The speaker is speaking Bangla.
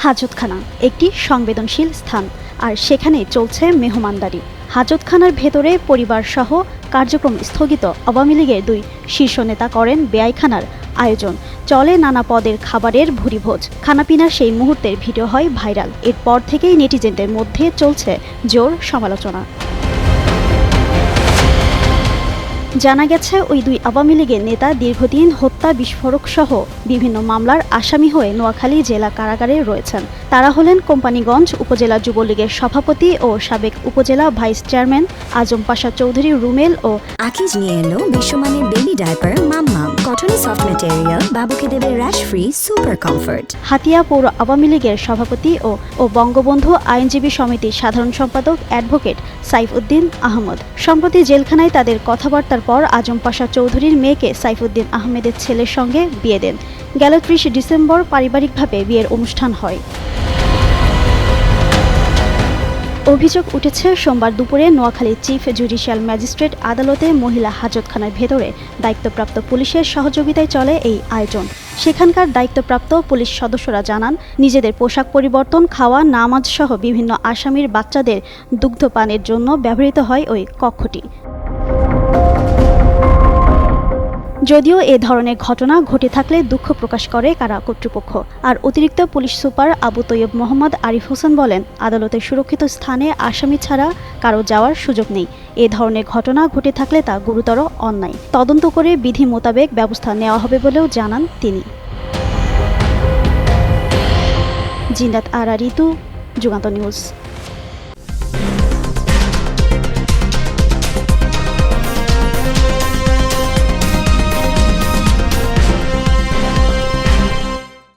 হাজতখানা একটি সংবেদনশীল স্থান, আর সেখানে চলছে মেহমানদারি। হাজতখানার ভেতরে পরিবারসহ কার্যক্রম স্থগিত আওয়ামী লীগের 2 শীর্ষ নেতা করেন বেআইখানার আয়োজন। চলে নানা পদের খাবারের ভুরিভোজ। খানাপিনার সেই মুহূর্তের ভিডিও হয় ভাইরাল। এরপর থেকেই নেটিজেনদের মধ্যে চলছে জোর সমালোচনা। জানা গেছে, ওই 2 আওয়ামী লীগের নেতা দীর্ঘদিন হত্যা, বিস্ফোরক সহ বিভিন্ন মামলার আসামি হয়ে নোয়াখালী জেলা কারাগারে রয়েছেন। তারা হলেন কোম্পানীগঞ্জ উপজেলা যুবলীগের সভাপতি ও সাবেক উপজেলা ভাইস চেয়ারম্যান আজম পাশা চৌধুরী রুমেল ও আকিজ নিয়ে এলো বিশ্বমানের বেবি ডায়াপার মাম্মাম। কটনে সফট ম্যাটেরিয়াল, বাবুকে দেবে rash free super comfort. Hatiya পৌর আওয়ামী লীগের সভাপতি ও বঙ্গবন্ধু আইনজীবী সমিতির সাধারণ সম্পাদক অ্যাডভোকেট সাইফউদ্দিন আহমদ সম্প্রতি জেলখানায় তাদের কথাবার্তার পর আজম পাশা চৌধুরীর মেয়েকে সাইফউদ্দিন আহমেদের ছেলের সঙ্গে বিয়ে দেন। গেল 30 ডিসেম্বর পারিবারিকভাবে বিয়ের অনুষ্ঠান হয়। অভিযোগ উঠেছে সোমবার দুপুরে নোয়াখালী চিফ জুডিশিয়াল ম্যাজিস্ট্রেট আদালতে মহিলা হাজতখানার ভেতরে দায়িত্বপ্রাপ্ত পুলিশের সহযোগিতায় চলে এই আয়োজন। সেখানকার দায়িত্বপ্রাপ্ত পুলিশ সদস্যরা জানান, নিজেদের পোশাক পরিবর্তন, খাওয়া, নামাজ সহ বিভিন্ন আসামির বাচ্চাদের দুগ্ধপানের জন্য ব্যবহৃত হয় ওই কক্ষটি। যদিও এ ধরনের ঘটনা ঘটে থাকলে দুঃখ প্রকাশ করে কারা কর্তৃপক্ষ। আর অতিরিক্ত পুলিশ সুপার আবু তৈয়ব মোহাম্মদ আরিফ হোসেন বলেন, আদালতের সুরক্ষিত স্থানে আসামি ছাড়া কারো যাওয়ার সুযোগ নেই। এ ধরনের ঘটনা ঘটে থাকলে তা গুরুতর অন্যায়। তদন্ত করে বিধি মোতাবেক ব্যবস্থা নেওয়া হবে বলেও জানান তিনি। জিন্নাত আরা ঋতু, যুগান্তর নিউজ।